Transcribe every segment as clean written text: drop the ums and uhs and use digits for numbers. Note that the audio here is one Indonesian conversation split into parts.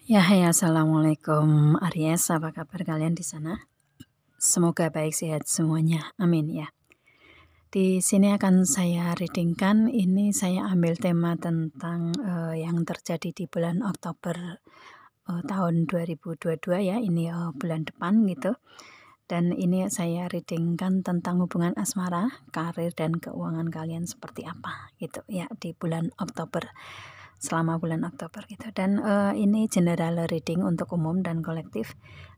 Ya, hai, assalamualaikum Aries, apa kabar kalian di sana? Semoga baik sehat semuanya, amin ya. Di sini akan saya readingkan, ini saya ambil tema tentang yang terjadi di bulan Oktober tahun 2022 ya, ini bulan depan gitu. Dan ini saya readingkan tentang hubungan asmara, karir dan keuangan kalian seperti apa gitu ya di bulan Oktober. Selama bulan Oktober gitu. Dan ini general reading untuk umum dan kolektif.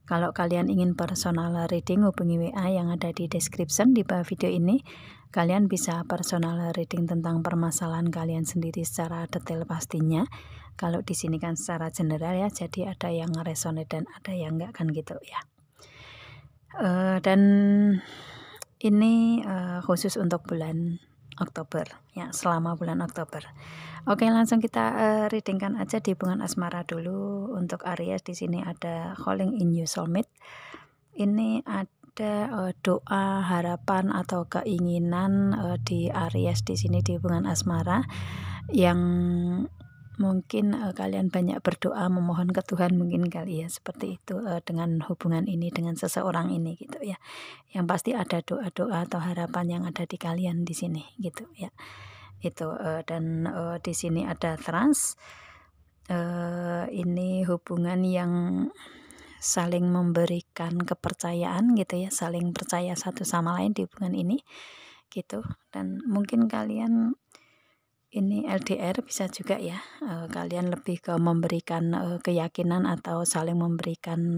Kalau kalian ingin personal reading, hubungi WA yang ada di description di bawah video ini. Kalian bisa personal reading tentang permasalahan kalian sendiri secara detail pastinya. Kalau di sini kan secara general ya, jadi ada yang resonate dan ada yang enggak kan gitu ya. Dan ini khusus untuk bulan Oktober ya, selama bulan Oktober. Oke, langsung kita readingkan aja di hubungan asmara dulu. Untuk Aries di sini ada calling in you soulmate. Ini ada doa, harapan atau keinginan di Aries di sini di hubungan asmara yang mungkin kalian banyak berdoa memohon ke Tuhan mungkin kali ya, seperti itu dengan hubungan ini dengan seseorang ini gitu ya. Yang pasti ada doa-doa atau harapan yang ada di kalian di sini gitu ya. Itu dan di sini ada trust. Ini hubungan yang saling memberikan kepercayaan gitu ya, saling percaya satu sama lain di hubungan ini gitu. Dan mungkin kalian ini LDR bisa juga ya, kalian lebih ke memberikan keyakinan atau saling memberikan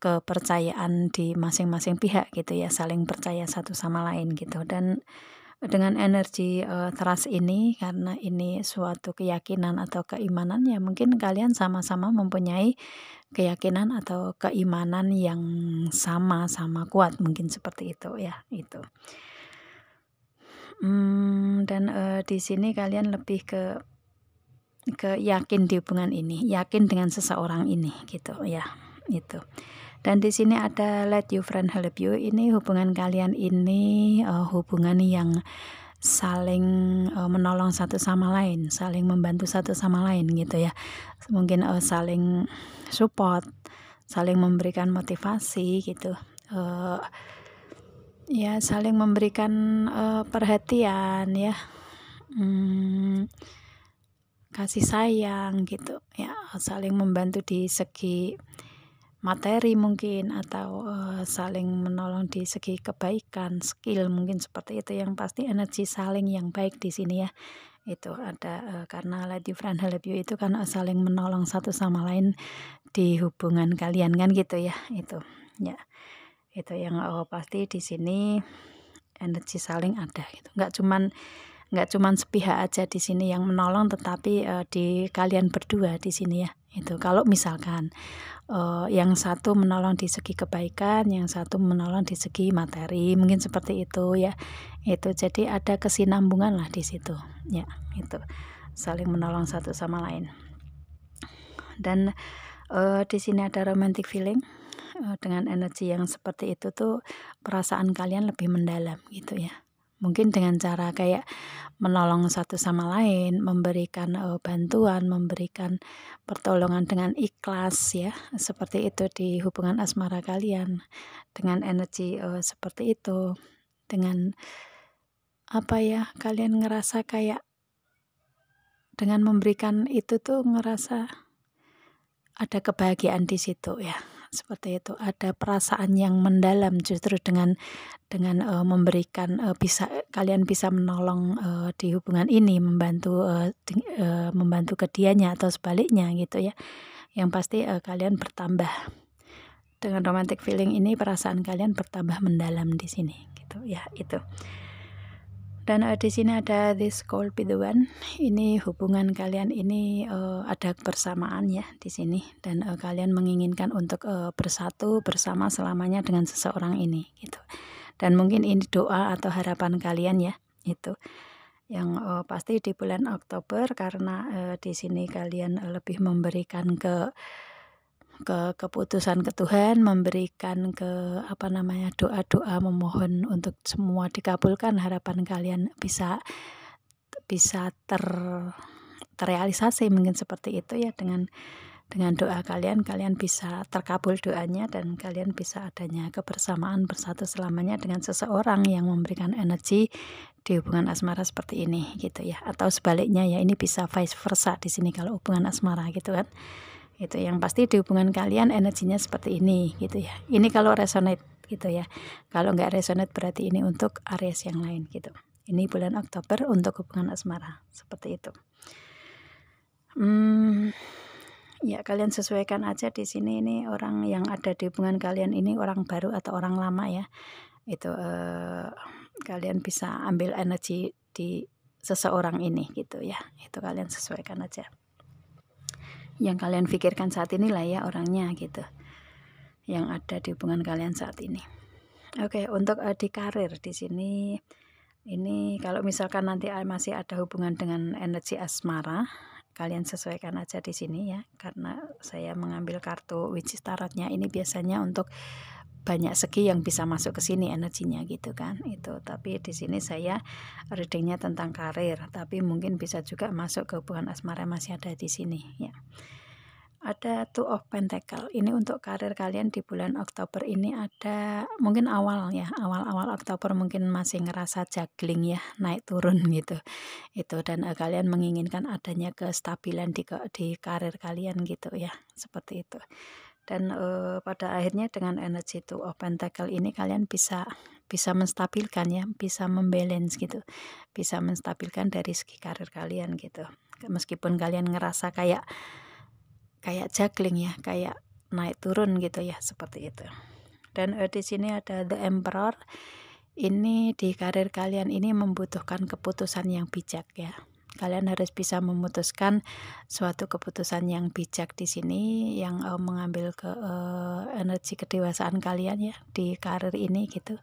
kepercayaan di masing-masing pihak gitu ya, saling percaya satu sama lain gitu. Dan dengan energi trust ini, karena ini suatu keyakinan atau keimanan ya, mungkin kalian sama-sama mempunyai keyakinan atau keimanan yang sama-sama kuat, mungkin seperti itu ya, itu. Dan di sini kalian lebih ke yakin di hubungan ini, yakin dengan seseorang ini gitu ya, itu. Dan di sini ada let your friend help you. Ini hubungan kalian ini hubungan yang saling menolong satu sama lain, saling membantu satu sama lain gitu ya. Mungkin saling support, saling memberikan motivasi gitu. Ya, saling memberikan perhatian ya. Kasih sayang gitu ya, saling membantu di segi materi mungkin, atau saling menolong di segi kebaikan, skill mungkin seperti itu. Yang pasti energi saling yang baik di sini ya. Itu ada karena let your friend help you itu kan saling menolong satu sama lain di hubungan kalian kan gitu ya. Itu ya. Itu yang pasti di sini energi saling ada gitu. Nggak cuman sepihak aja di sini yang menolong, tetapi di kalian berdua di sini ya. Itu kalau misalkan yang satu menolong di segi kebaikan, yang satu menolong di segi materi, mungkin seperti itu ya. Itu jadi ada kesinambungan lah di situ ya. Itu saling menolong satu sama lain. Dan di sini ada romantic feeling. Dengan energi yang seperti itu tuh perasaan kalian lebih mendalam gitu ya. Mungkin dengan cara kayak menolong satu sama lain, memberikan bantuan, memberikan pertolongan dengan ikhlas ya, seperti itu di hubungan asmara kalian. Dengan energi seperti itu, dengan apa ya, kalian ngerasa kayak dengan memberikan itu tuh ngerasa ada kebahagiaan di situ ya, seperti itu. Ada perasaan yang mendalam justru dengan memberikan kalian bisa menolong di hubungan ini, membantu ke dianya atau sebaliknya gitu ya. Yang pasti kalian bertambah dengan romantic feeling ini, perasaan kalian bertambah mendalam di sini gitu ya, itu. Dan di sini ada this could be the one. Ini hubungan kalian ini ada kebersamaan ya di sini, dan kalian menginginkan untuk bersatu bersama selamanya dengan seseorang ini gitu. Dan mungkin ini doa atau harapan kalian ya, itu. Yang pasti di bulan Oktober, karena di sini kalian lebih memberikan ke keputusan ke Tuhan, memberikan ke doa-doa, memohon untuk semua dikabulkan, harapan kalian bisa terrealisasi mungkin seperti itu ya, dengan dengan doa kalian bisa terkabul doanya, dan kalian bisa adanya kebersamaan bersatu selamanya dengan seseorang yang memberikan energi di hubungan asmara seperti ini gitu ya. Atau sebaliknya ya, ini bisa vice versa di sini kalau hubungan asmara gitu kan. Itu yang pasti di hubungan kalian energinya seperti ini gitu ya. Ini kalau resonate gitu ya. Kalau nggak resonate berarti ini untuk Aries yang lain gitu. Ini bulan Oktober untuk hubungan asmara seperti itu. Ya kalian sesuaikan aja di sini, ini orang yang ada di hubungan kalian ini orang baru atau orang lama ya. Itu kalian bisa ambil energi di seseorang ini gitu ya. Itu kalian sesuaikan aja. Yang kalian pikirkan saat ini lah ya orangnya gitu. Yang ada di hubungan kalian saat ini. Oke, untuk di karir di sini, ini kalau misalkan nanti masih ada hubungan dengan energi asmara, kalian sesuaikan aja di sini ya, karena saya mengambil kartu Witch Tarotnya ini biasanya untuk banyak segi yang bisa masuk ke sini energinya gitu kan. Itu tapi di sini saya readingnya tentang karir, tapi mungkin bisa juga masuk ke hubungan asmara masih ada di sini ya. Ada Two of Pentacle, ini untuk karir kalian di bulan Oktober ini. Ada mungkin awal Oktober mungkin masih ngerasa juggling ya, naik turun gitu itu, dan kalian menginginkan adanya kestabilan di karir kalian gitu ya, seperti itu. Dan pada akhirnya dengan energi Two of Pentacle ini kalian bisa menstabilkan ya, bisa membalance gitu, bisa menstabilkan dari segi karir kalian gitu. Meskipun kalian ngerasa kayak juggling ya, kayak naik turun gitu ya, seperti itu. Dan di sini ada The Emperor. Ini di karir kalian ini membutuhkan keputusan yang bijak ya. Kalian harus bisa memutuskan suatu keputusan yang bijak di sini, yang mengambil energi kedewasaan kalian ya di karir ini gitu.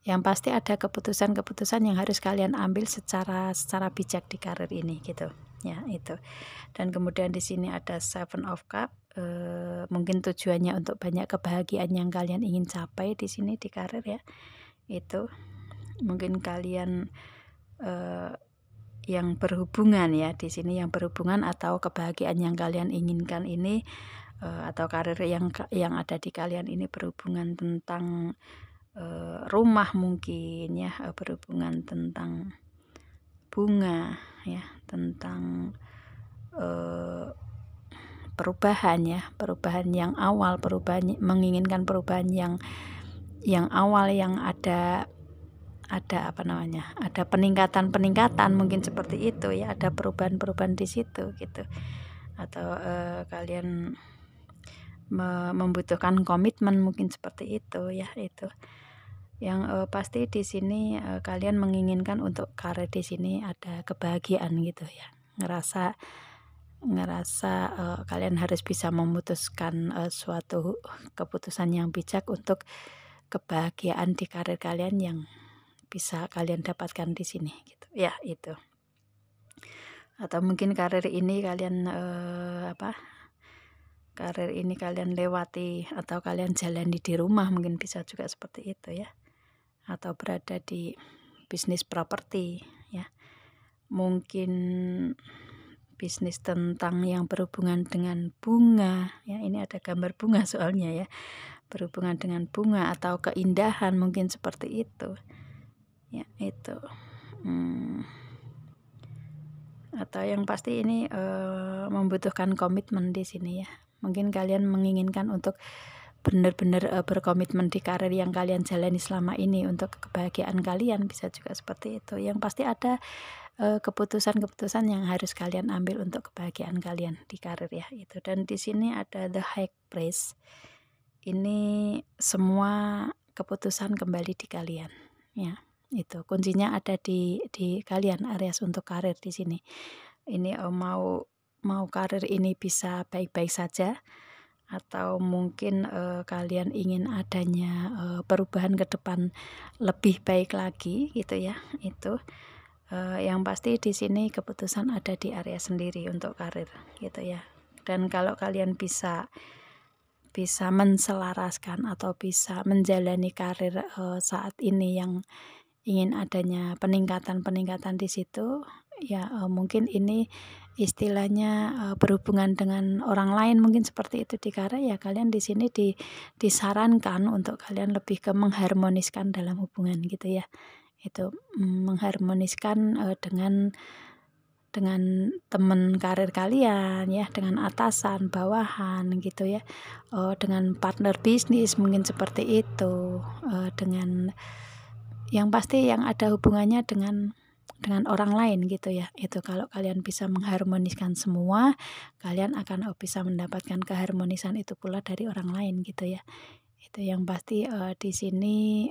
Yang pasti ada keputusan-keputusan yang harus kalian ambil secara bijak di karir ini gitu ya, itu. Dan kemudian di sini ada Seven of Cup, mungkin tujuannya untuk banyak kebahagiaan yang kalian ingin capai di sini di karir ya. Itu mungkin kalian yang berhubungan ya di sini, yang berhubungan atau kebahagiaan yang kalian inginkan ini, atau karir yang ada di kalian ini berhubungan tentang rumah mungkin ya, berhubungan tentang bunga ya, tentang perubahan ya, perubahan yang awal, menginginkan perubahan yang awal, yang ada apa namanya, ada peningkatan mungkin seperti itu ya, ada perubahan di situ gitu. Atau kalian membutuhkan komitmen mungkin seperti itu ya. Itu yang pasti di sini kalian menginginkan untuk karir di sini ada kebahagiaan gitu ya, ngerasa kalian harus bisa memutuskan suatu keputusan yang bijak untuk kebahagiaan di karir kalian yang bisa kalian dapatkan di sini gitu ya, itu. Atau mungkin karir ini kalian karir ini kalian lewati atau kalian jalani di rumah, mungkin bisa juga seperti itu ya. Atau berada di bisnis properti ya, mungkin bisnis tentang yang berhubungan dengan bunga ya, ini ada gambar bunga soalnya ya, berhubungan dengan bunga atau keindahan mungkin seperti itu ya, itu. Atau yang pasti ini membutuhkan komitmen di sini ya, mungkin kalian menginginkan untuk benar-benar berkomitmen di karir yang kalian jalani selama ini untuk kebahagiaan kalian, bisa juga seperti itu. Yang pasti ada keputusan-keputusan yang harus kalian ambil untuk kebahagiaan kalian di karir ya, itu. Dan di sini ada The High Priest, ini semua keputusan kembali di kalian ya, itu kuncinya ada di kalian Aries untuk karir di sini. Ini mau karir ini bisa baik-baik saja, atau mungkin kalian ingin adanya perubahan ke depan lebih baik lagi gitu ya, itu. Yang pasti di sini keputusan ada di area sendiri untuk karir gitu ya. Dan kalau kalian bisa menselaraskan atau bisa menjalani karir saat ini yang ingin adanya peningkatan di situ, ya mungkin ini istilahnya berhubungan dengan orang lain mungkin seperti itu di karir, ya kalian di sini disarankan untuk kalian lebih ke mengharmoniskan dalam hubungan gitu ya. Itu mengharmoniskan dengan teman karir kalian ya, dengan atasan, bawahan gitu ya, dengan partner bisnis mungkin seperti itu, dengan yang pasti yang ada hubungannya dengan orang lain gitu ya. Itu kalau kalian bisa mengharmoniskan semua, kalian akan bisa mendapatkan keharmonisan itu pula dari orang lain gitu ya. Itu yang pasti di sini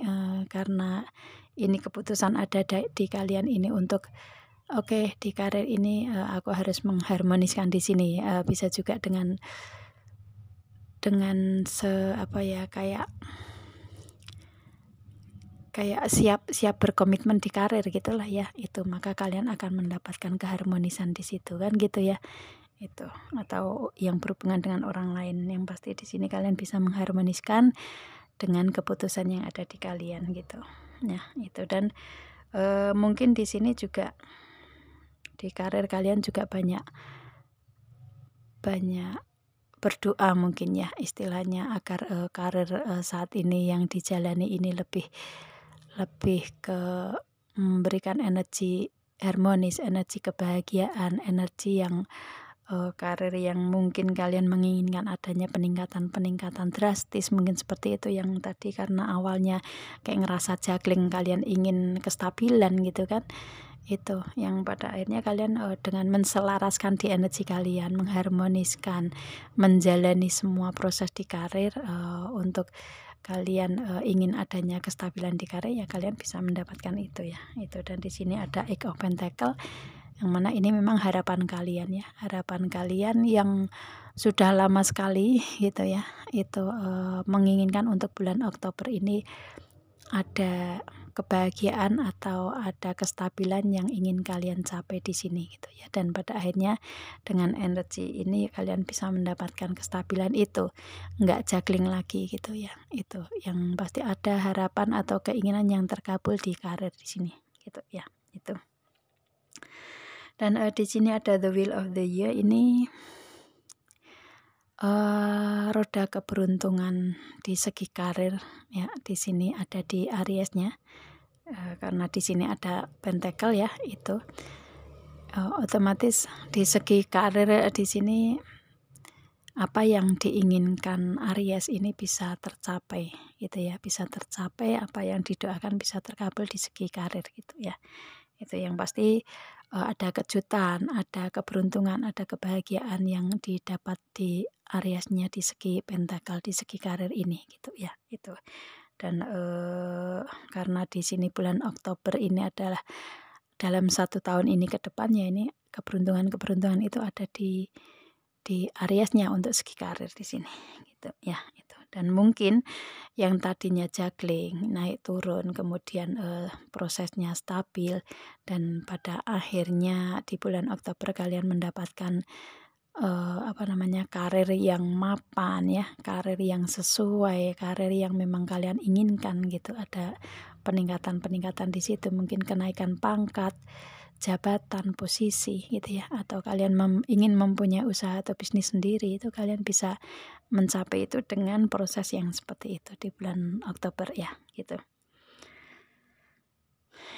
karena ini keputusan ada di kalian ini untuk oke, di karir ini aku harus mengharmoniskan di sini. Bisa juga dengan kayak siap berkomitmen di karir gitulah ya. Itu maka kalian akan mendapatkan keharmonisan di situ kan gitu ya. Itu atau yang berhubungan dengan orang lain, yang pasti di sini kalian bisa mengharmoniskan dengan keputusan yang ada di kalian gitu. Nah, itu dan mungkin di sini juga di karir kalian juga banyak berdoa mungkin ya istilahnya agar karir saat ini yang dijalani ini lebih ke memberikan energi harmonis, energi kebahagiaan, energi yang karir yang mungkin kalian menginginkan adanya peningkatan drastis mungkin seperti itu yang tadi, karena awalnya kayak ngerasa juggling, kalian ingin kestabilan gitu kan. Itu yang pada akhirnya kalian dengan menselaraskan di energi kalian, mengharmoniskan, menjalani semua proses di karir untuk kalian ingin adanya kestabilan di karir, ya kalian bisa mendapatkan itu ya. Itu dan di sini ada Eight of Pentacle yang mana ini memang harapan kalian ya, harapan kalian yang sudah lama sekali gitu ya. Itu menginginkan untuk bulan Oktober ini ada kebahagiaan atau ada kestabilan yang ingin kalian capai di sini gitu ya. Dan pada akhirnya dengan energi ini kalian bisa mendapatkan kestabilan itu, nggak juggling lagi gitu ya. Itu yang pasti ada harapan atau keinginan yang terkabul di karir di sini gitu ya. Itu. Dan di sini ada the Wheel of the Year, ini roda keberuntungan di segi karir ya. Di sini ada di Aries-nya. Karena di sini ada pentacle ya, itu otomatis di segi karir di sini apa yang diinginkan Aries ini bisa tercapai gitu ya, bisa tercapai, apa yang didoakan bisa terkabul di segi karir gitu ya. Itu yang pasti ada kejutan, ada keberuntungan, ada kebahagiaan yang didapat di Aries-nya di segi pentacle, di segi karir ini gitu ya. Itu. Dan karena di sini bulan Oktober ini adalah dalam 1 tahun ini ke depannya, ini keberuntungan itu ada di Aries-nya untuk segi karir di sini gitu ya. Itu. Dan mungkin yang tadinya juggling naik turun, kemudian prosesnya stabil, dan pada akhirnya di bulan Oktober kalian mendapatkan karir yang mapan ya, karir yang sesuai, karir yang memang kalian inginkan gitu. Ada peningkatan di situ, mungkin kenaikan pangkat, jabatan, posisi gitu ya, atau kalian ingin mempunyai usaha atau bisnis sendiri, itu kalian bisa mencapai itu dengan proses yang seperti itu di bulan Oktober ya gitu.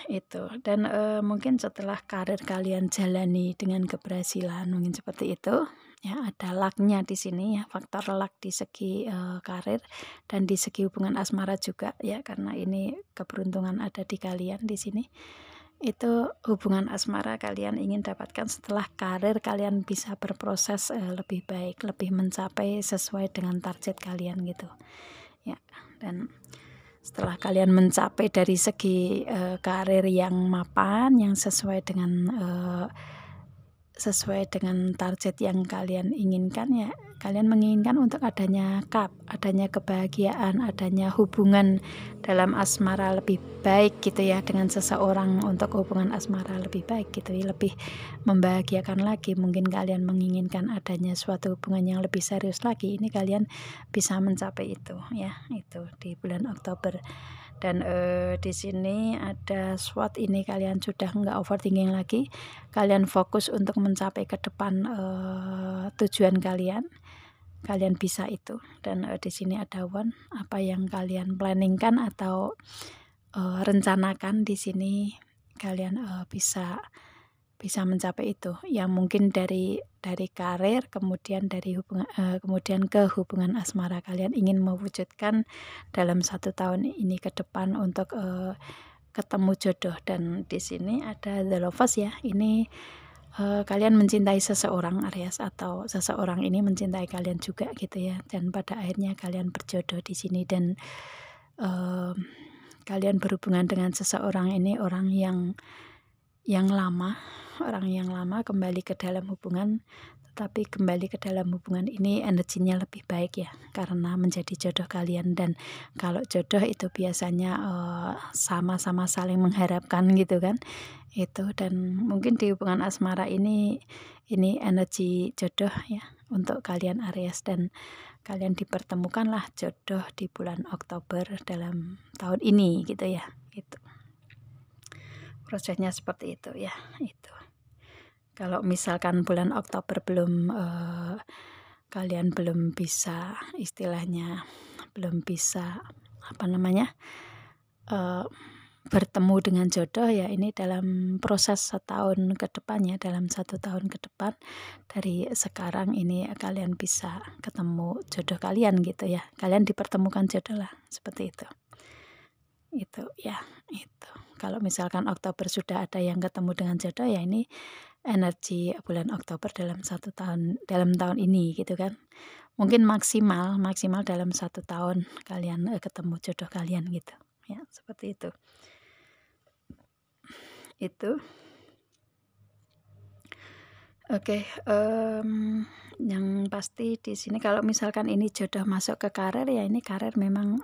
Itu. Dan mungkin setelah karir kalian jalani dengan keberhasilan mungkin seperti itu ya, ada luck-nya di sini ya, faktor luck di segi karir dan di segi hubungan asmara juga ya, karena ini keberuntungan ada di kalian di sini. Itu hubungan asmara kalian ingin dapatkan setelah karir kalian bisa berproses lebih baik, lebih mencapai sesuai dengan target kalian gitu ya. Dan setelah kalian mencapai dari segi karir yang mapan, yang sesuai dengan target yang kalian inginkan ya, kalian menginginkan untuk adanya adanya kebahagiaan, adanya hubungan dalam asmara lebih baik gitu ya, dengan seseorang, untuk hubungan asmara lebih baik gitu ya, lebih membahagiakan lagi. Mungkin kalian menginginkan adanya suatu hubungan yang lebih serius lagi, ini kalian bisa mencapai itu ya, itu di bulan Oktober. Dan di sini ada SWOT, ini kalian sudah nggak overthinking lagi, kalian fokus untuk mencapai ke depan tujuan kalian bisa itu. Dan di sini ada one, apa yang kalian planningkan atau rencanakan di sini kalian bisa mencapai itu, yang mungkin dari karir, kemudian dari hubungan, kemudian ke hubungan asmara. Kalian ingin mewujudkan dalam 1 tahun ini ke depan untuk ketemu jodoh. Dan di sini ada The Lovers ya, ini kalian mencintai seseorang Aries, atau seseorang ini mencintai kalian juga gitu ya, dan pada akhirnya kalian berjodoh di sini. Dan kalian berhubungan dengan seseorang ini, orang yang lama kembali ke dalam hubungan, tetapi kembali ke dalam hubungan ini energinya lebih baik ya, karena menjadi jodoh kalian. Dan kalau jodoh itu biasanya sama-sama saling mengharapkan gitu kan, itu. Dan mungkin di hubungan asmara ini energi jodoh ya untuk kalian Aries, dan kalian dipertemukanlah jodoh di bulan Oktober dalam tahun ini gitu ya. Itu prosesnya seperti itu ya. Itu kalau misalkan bulan Oktober belum kalian belum bisa, istilahnya belum bisa bertemu dengan jodoh ya, ini dalam proses setahun ke depannya, dalam 1 tahun ke depan dari sekarang ini kalian bisa ketemu jodoh kalian gitu ya, kalian dipertemukan jodoh lah, seperti itu ya. Itu kalau misalkan Oktober sudah ada yang ketemu dengan jodoh ya, ini energi bulan Oktober dalam 1 tahun, dalam tahun ini gitu kan. Mungkin maksimal dalam 1 tahun kalian ketemu jodoh kalian gitu ya, seperti itu. Oke, yang pasti di sini kalau misalkan ini jodoh masuk ke karir ya, ini karir memang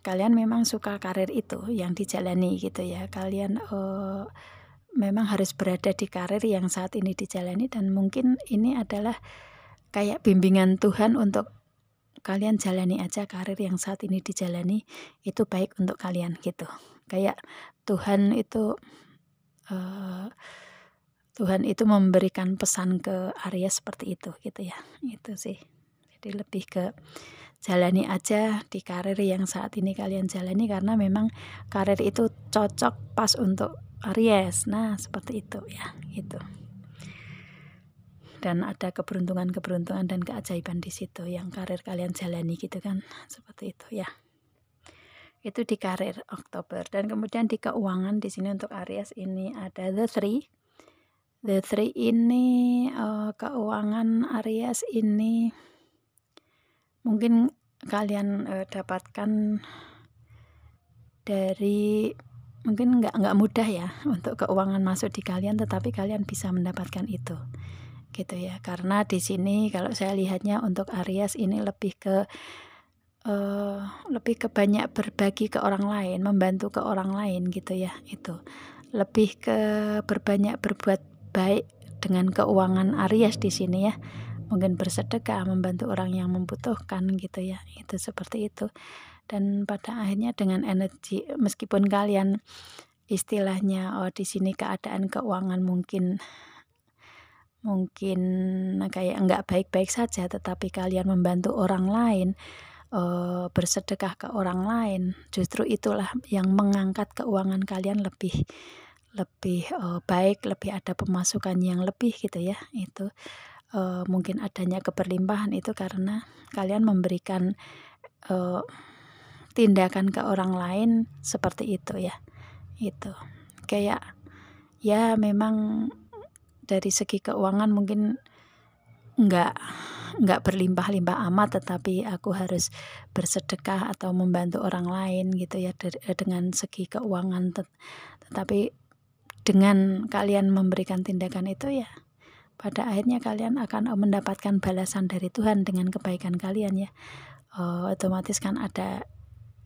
kalian memang suka karir itu yang dijalani gitu ya. Kalian memang harus berada di karir yang saat ini dijalani, dan mungkin ini adalah kayak bimbingan Tuhan untuk kalian jalani aja karir yang saat ini dijalani, itu baik untuk kalian gitu. Kayak Tuhan itu memberikan pesan ke Aries seperti itu gitu ya. Itu sih. Jadi lebih ke jalani aja di karir yang saat ini kalian jalani, karena memang karir itu cocok pas untuk Aries. Nah, seperti itu ya, gitu. Dan ada keberuntungan dan keajaiban di situ yang karir kalian jalani gitu kan, seperti itu ya. Itu di karir Oktober. Dan kemudian di keuangan di sini untuk Aries ini ada The Three. The Three ini keuangan Aries ini mungkin kalian dapatkan dari, mungkin nggak mudah ya untuk keuangan masuk di kalian, tetapi kalian bisa mendapatkan itu gitu ya. Karena di sini kalau saya lihatnya untuk Aries ini lebih ke banyak berbagi ke orang lain, membantu ke orang lain gitu ya. Itu lebih ke berbanyak berbuat baik dengan keuangan Aries di sini ya. Mungkin bersedekah, membantu orang yang membutuhkan gitu ya, itu seperti itu. Dan pada akhirnya dengan energi, meskipun kalian istilahnya di sini keadaan keuangan mungkin kayak nggak baik-baik saja, tetapi kalian membantu orang lain, bersedekah ke orang lain, justru itulah yang mengangkat keuangan kalian lebih baik, lebih ada pemasukan yang lebih gitu ya. Itu mungkin adanya keberlimpahan itu karena kalian memberikan tindakan ke orang lain seperti itu ya. Itu kayak ya, memang dari segi keuangan mungkin nggak berlimpah-limpah amat, tetapi aku harus bersedekah atau membantu orang lain gitu ya dengan segi keuangan. Tetapi dengan kalian memberikan tindakan itu ya, pada akhirnya kalian akan mendapatkan balasan dari Tuhan dengan kebaikan kalian ya. Otomatis kan ada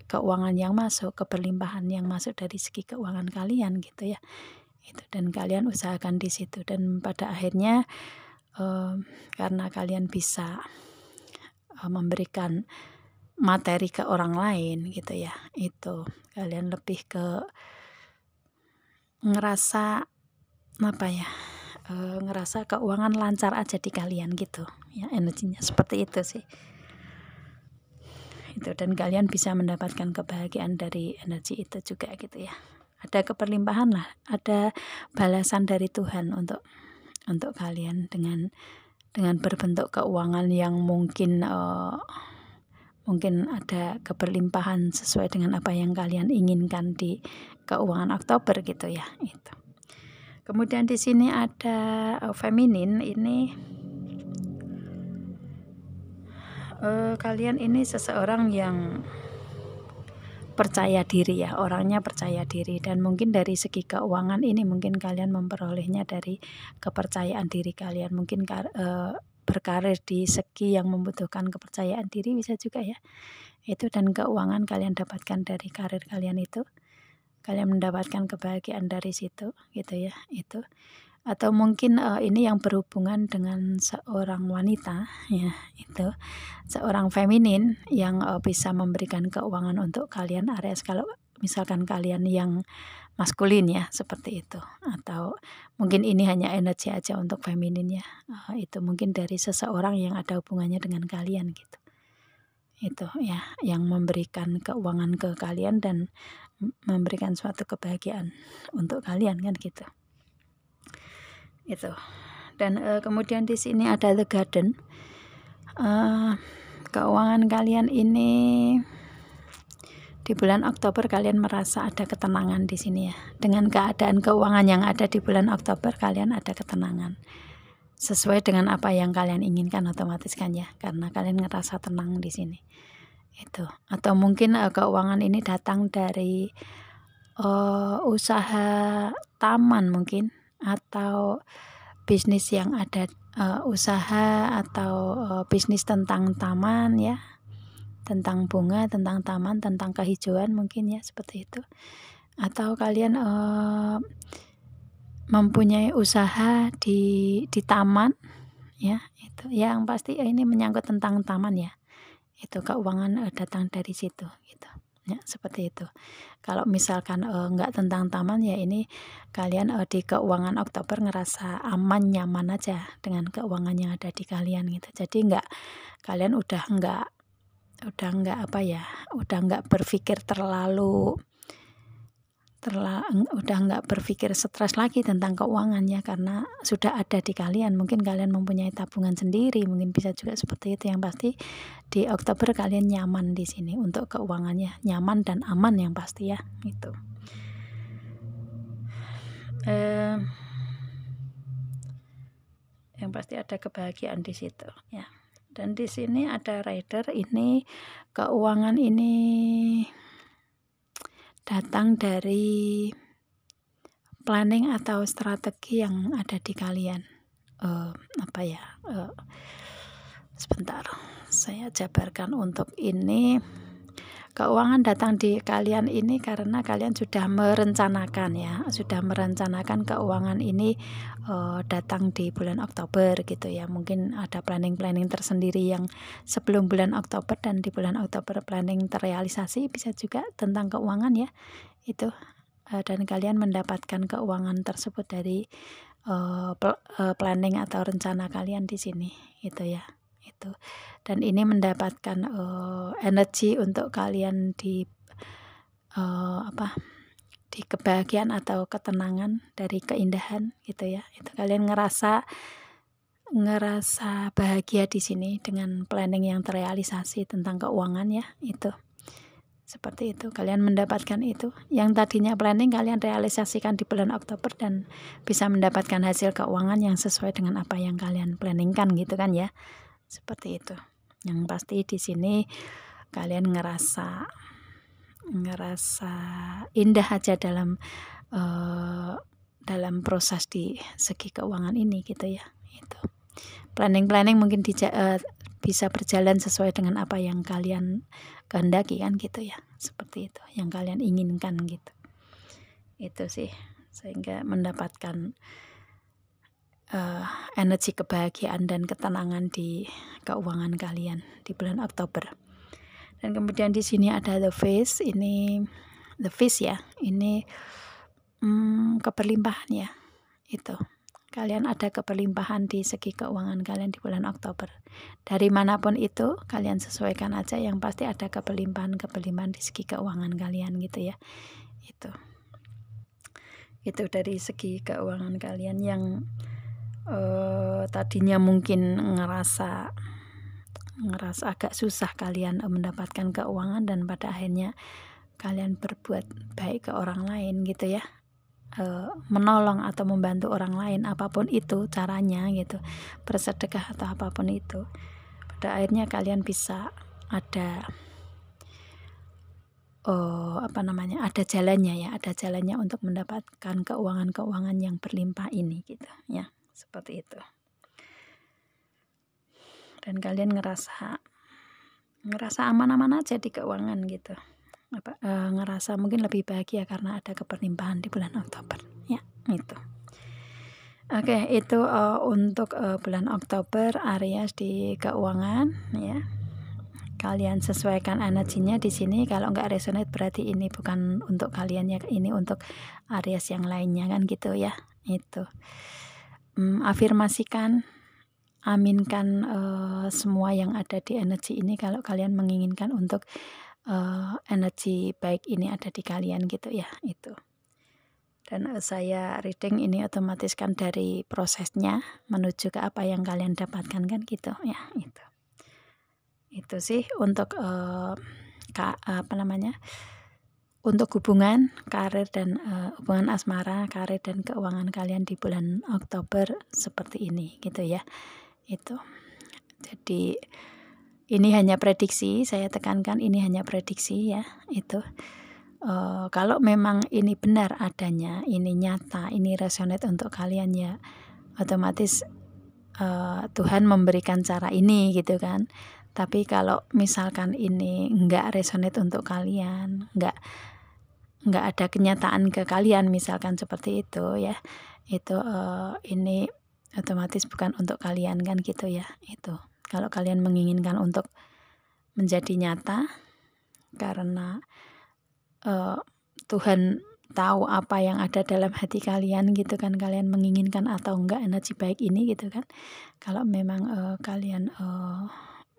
keuangan yang masuk, keberlimpahan yang masuk dari segi keuangan kalian gitu ya. Itu, dan kalian usahakan di situ, dan pada akhirnya karena kalian bisa memberikan materi ke orang lain gitu ya. Itu kalian lebih ke ngerasa apa ya, ngerasa keuangan lancar aja di kalian gitu ya, energinya seperti itu sih. Itu, dan kalian bisa mendapatkan kebahagiaan dari energi itu juga gitu ya. Ada keberlimpahan lah, ada balasan dari Tuhan untuk kalian dengan berbentuk keuangan yang mungkin mungkin ada keberlimpahan sesuai dengan apa yang kalian inginkan di keuangan Oktober gitu ya. Itu. Kemudian di sini ada feminin ini, kalian ini seseorang yang percaya diri ya, orangnya percaya diri, dan mungkin dari segi keuangan ini mungkin kalian memperolehnya dari kepercayaan diri kalian, mungkin berkarir di segi yang membutuhkan kepercayaan diri bisa juga ya. Itu, dan keuangan kalian dapatkan dari karir kalian itu, kalian mendapatkan kebahagiaan dari situ gitu ya. Itu, atau mungkin ini yang berhubungan dengan seorang wanita ya, itu seorang feminin yang bisa memberikan keuangan untuk kalian Aries. Kalau misalkan kalian yang maskulin ya, seperti itu. Atau mungkin ini hanya energi aja untuk feminin ya, itu mungkin dari seseorang yang ada hubungannya dengan kalian gitu. Itu ya, yang memberikan keuangan ke kalian dan memberikan suatu kebahagiaan untuk kalian kan gitu. Itu. Dan kemudian di sini ada The Garden. Keuangan kalian ini di bulan Oktober kalian merasa ada ketenangan di sini ya. Dengan keadaan keuangan yang ada di bulan Oktober, kalian ada ketenangan. Sesuai dengan apa yang kalian inginkan otomatis kan ya, karena kalian ngerasa tenang di sini. Itu. Atau mungkin keuangan ini datang dari usaha taman mungkin, atau bisnis yang ada, usaha atau bisnis tentang taman ya, tentang bunga, tentang taman, tentang kehijauan mungkin ya, seperti itu. Atau kalian mempunyai usaha di taman ya, itu yang pasti ini menyangkut tentang taman ya. Itu keuangan datang dari situ gitu. Ya, seperti itu. Kalau misalkan enggak tentang taman ya, ini kalian di keuangan Oktober ngerasa aman, nyaman aja dengan keuangan yang ada di kalian gitu. Jadi kalian udah enggak apa ya, udah enggak berpikir udah enggak berpikir stres lagi tentang keuangannya, karena sudah ada di kalian. Mungkin kalian mempunyai tabungan sendiri, mungkin bisa juga seperti itu. Yang pasti di Oktober kalian nyaman di sini untuk keuangannya, nyaman dan aman yang pasti ya. Itu. Yang pasti ada kebahagiaan di situ ya. Dan di sini ada Rider, ini keuangan ini datang dari planning atau strategi yang ada di kalian. Apa ya? Sebentar, saya jabarkan untuk ini. Keuangan datang di kalian ini karena kalian sudah merencanakan ya, sudah merencanakan keuangan ini datang di bulan Oktober gitu ya. Mungkin ada planning-planning tersendiri yang sebelum bulan Oktober, dan di bulan Oktober planning terrealisasi, bisa juga tentang keuangan ya. Itu, dan kalian mendapatkan keuangan tersebut dari planning atau rencana kalian di sini gitu ya. Itu, dan ini mendapatkan energi untuk kalian di di kebahagiaan atau ketenangan dari keindahan gitu ya. Itu kalian ngerasa bahagia di sini dengan planning yang terrealisasi tentang keuangan ya. Itu seperti itu, kalian mendapatkan itu yang tadinya planning kalian realisasikan di bulan Oktober, dan bisa mendapatkan hasil keuangan yang sesuai dengan apa yang kalian planningkan gitu kan ya. Seperti itu. Yang pasti di sini kalian ngerasa indah aja dalam proses di segi keuangan ini gitu ya. Itu. Planning mungkin bisa berjalan sesuai dengan apa yang kalian kehendaki kan gitu ya. Seperti itu, yang kalian inginkan gitu. Itu sih, sehingga mendapatkan energi kebahagiaan dan ketenangan di keuangan kalian di bulan Oktober. Dan kemudian di sini ada the fish, ini the fish ya, ini keberlimpahan ya, itu. Kalian ada keberlimpahan di segi keuangan kalian di bulan Oktober. Dari manapun itu, kalian sesuaikan aja, yang pasti ada keberlimpahan di segi keuangan kalian gitu ya. Itu dari segi keuangan kalian yang tadinya mungkin ngerasa agak susah kalian mendapatkan keuangan, dan pada akhirnya kalian berbuat baik ke orang lain gitu ya. Menolong atau membantu orang lain, apapun itu caranya gitu, bersedekah atau apapun itu, pada akhirnya kalian bisa ada ada jalannya untuk mendapatkan keuangan yang berlimpah ini gitu ya, seperti itu. Dan kalian ngerasa aman-aman aja di keuangan gitu, ngerasa mungkin lebih bahagia karena ada keberlimpahan di bulan Oktober ya, itu. Oke, itu untuk bulan Oktober Aries di keuangan ya. Kalian sesuaikan energinya di sini. Kalau nggak resonate berarti ini bukan untuk kalian ya, ini untuk Aries yang lainnya kan gitu ya. Itu afirmasikan, aminkan semua yang ada di energi ini kalau kalian menginginkan untuk energi baik ini ada di kalian gitu ya, itu. Dan saya reading ini otomatis kan dari prosesnya menuju ke apa yang kalian dapatkan kan gitu ya, itu sih untuk untuk hubungan karir dan hubungan asmara, karir dan keuangan kalian di bulan Oktober seperti ini gitu ya, itu. Jadi ini hanya prediksi, saya tekankan ini hanya prediksi ya, itu. Kalau memang ini benar adanya, ini nyata, ini resonate untuk kalian ya, otomatis Tuhan memberikan cara ini gitu kan. Tapi kalau misalkan ini nggak resonate untuk kalian, nggak ada kenyataan ke kalian misalkan seperti itu ya, itu ini otomatis bukan untuk kalian kan gitu ya, itu. Kalau kalian menginginkan untuk menjadi nyata karena Tuhan tahu apa yang ada dalam hati kalian gitu kan, kalian menginginkan atau enggak energi baik ini gitu kan. Kalau memang kalian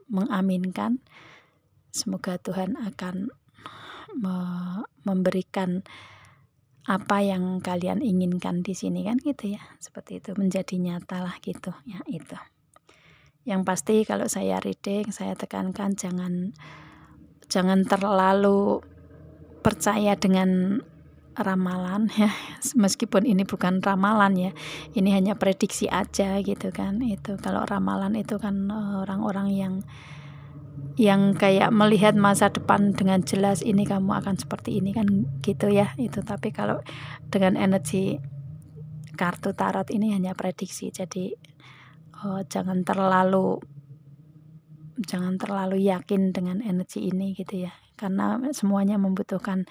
mengaminkan, semoga Tuhan akan memberikan apa yang kalian inginkan di sini kan gitu ya, seperti itu, menjadi nyata lah gitu ya, itu. Yang pasti kalau saya reading, saya tekankan jangan terlalu percaya dengan ramalan ya, meskipun ini bukan ramalan ya, ini hanya prediksi aja gitu kan. Itu kalau ramalan itu kan orang-orang yang kayak melihat masa depan dengan jelas, ini kamu akan seperti ini kan gitu ya, itu. Tapi kalau dengan energi kartu tarot ini hanya prediksi, jadi jangan terlalu yakin dengan energi ini gitu ya, karena semuanya membutuhkan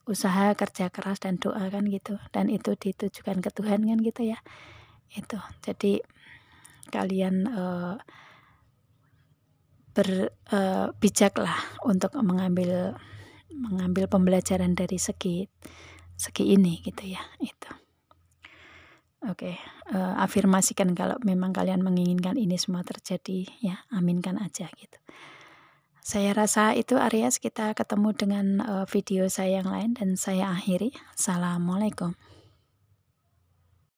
usaha, kerja keras dan doa kan gitu, dan itu ditujukan ke Tuhan kan gitu ya, itu. Jadi kalian bijaklah untuk mengambil pembelajaran dari segi ini gitu ya, itu. Oke, afirmasikan kalau memang kalian menginginkan ini semua terjadi ya, aminkan aja gitu. Saya rasa itu Aries, kita ketemu dengan video saya yang lain dan saya akhiri. Assalamualaikum.